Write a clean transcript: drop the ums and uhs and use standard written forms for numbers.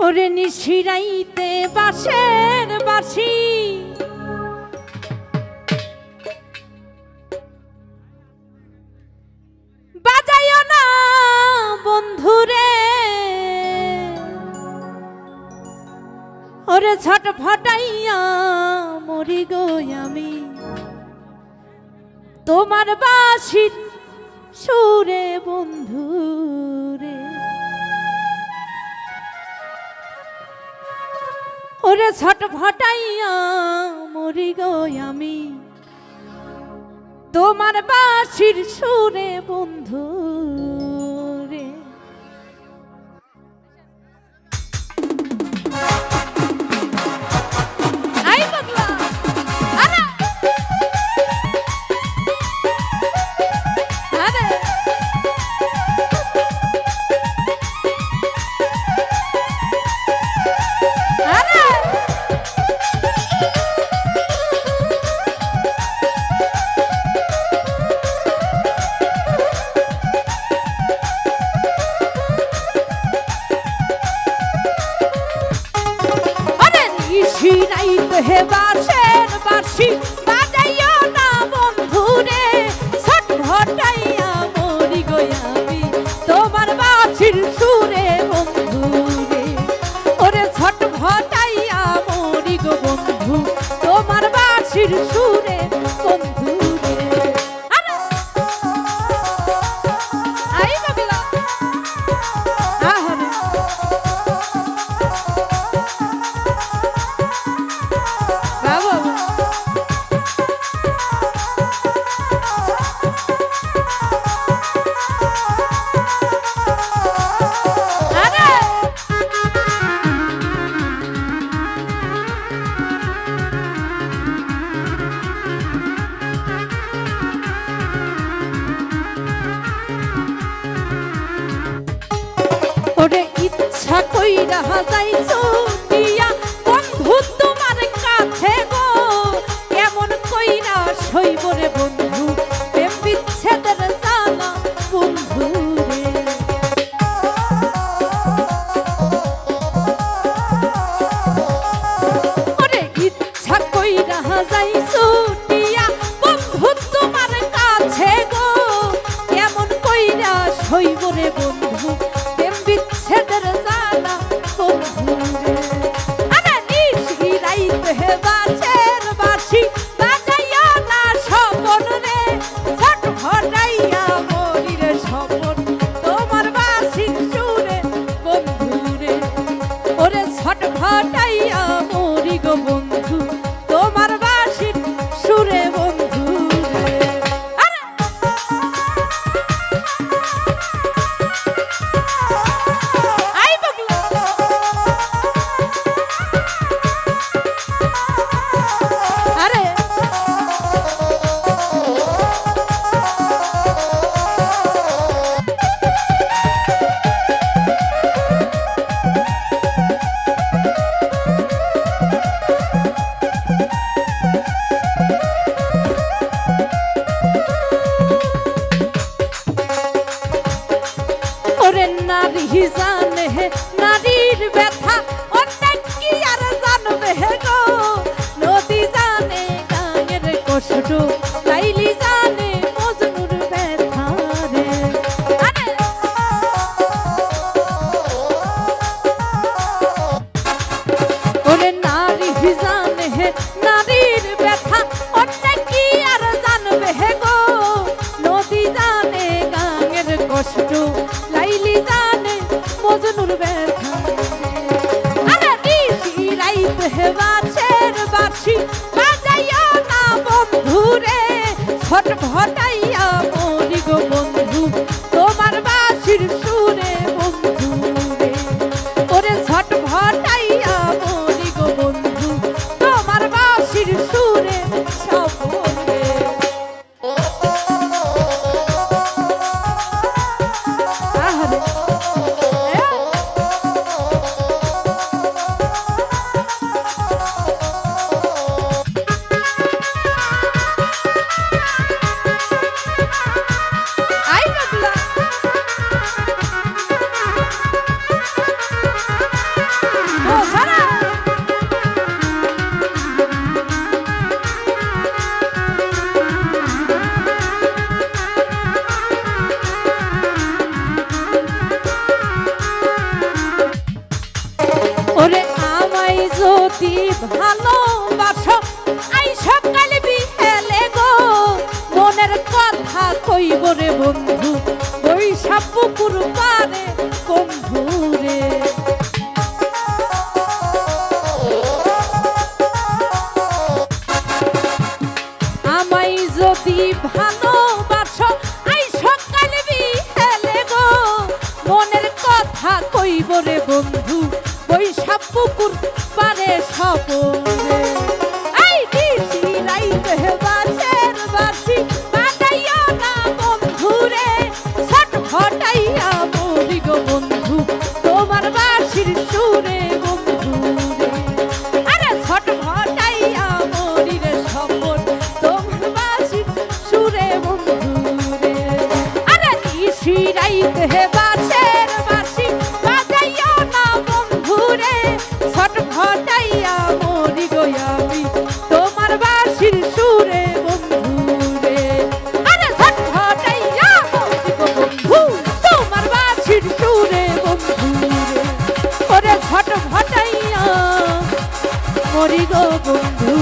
ওরে নিশিরাইতে বাঁশের বাঁশি বাজাইও না বন্ধুরে, ওরে ছটফটাইয়া মরি গো আমি তোমার বাঁশির সুরে বন্ধুরে। ওরে ছটফটাইয়া মরি গো আমি তোমার বাঁশির সুরে বন্ধুরে। হে বাঁশের বাঁশি বাজাইও না বন্ধুরে, ছটফটাইয়া মরি গো আমি তোমার বাঁশির সুরে বন্ধুরে। ওরে ছটফটাইয়া মরি গো বন্ধু তোমার বাঁশির সুরে বন্ধুরে। ওরে ইচ্ছা কইরা যাইছো দিয়া বন্ধু তোমার কাছে গো, কেমন কইরা সইব রে বন্ধু প্রেম বিচ্ছেদের জ্বালা বন্ধু রে। ওরে ইচ্ছা কইরা যাইছো দিয়া বন্ধু তোমার কাছে গো, কেমন কইরা সইব রে বন্ধু বিচ্ছেদের জ্বালা বন্ধুরে। আরে নিশিরাইতে বাঁশের বাঁশি বাজাইয়া না স্বপন রে, ছটফটাইয়া মরি রে স্বপন তোমার বাঁশির সুরে বন্ধুরে। ওরে ছটফটাইয়া মরি গো বন্ধু তোমার বাঁশির সুরে বন্ধুরে। নারী জানে নারীর ব্যথা অনেক কি আর জানবে গো, নদী জানে গানের কষ্ট লাইলি জানে মজনুর ব্যথা রে। ওরে নারী জানে নারীর ব্যথা অনেক কি আর জানবে গো, নদী জানে গানের কষ্ট লাইলি জানে মজনুর ব্যথা। আরে নিশিরাইতে বাঁশের বাঁশি বাজাইয়া না বন্ধুরে, ছটফটাইয়া মরি গো বন্ধু তোমার বাঁশির সুরে বন্ধুরে। ওরে ছটফটাইয়া মরি গো বন্ধু তোমার বাঁশির সুরে সবরে। যদি ভালোবাসো আই সকাল বিকেলে গো মনের কথা কইব রে বন্ধু বৈশাখ পুকুর পারে বন্ধু রে আমায় যদি ভালোবাসো আই সকাল বিকেলে গো মনের কথা কইব রে বন্ধু বৈশাখ পুকুর পারে সপরে এই দিশি রাইতে বাসের বাসি বাজাইয়া না বন্ধু রে ছট ফটাইয়া মরি গো বন্ধু তোমার বাসির সুরে বন্ধু রে আরে ছট ফটাইয়া মরি রে সপন তোমার বাসির সুরে বন্ধু রে আরে দিশি রাইতে বাসের বাসি বাজাইয়া না বন্ধু রে ছট ফটাইয়া মরি গো আমি তোমার বাসির সুরে বন্ধু রে আরে ছট ফটাইয়া মরি গো বন্ধু তোমার বাসির সুরে বন্ধু রে ওরে ছট ফটাইয়া মরি গো বন্ধু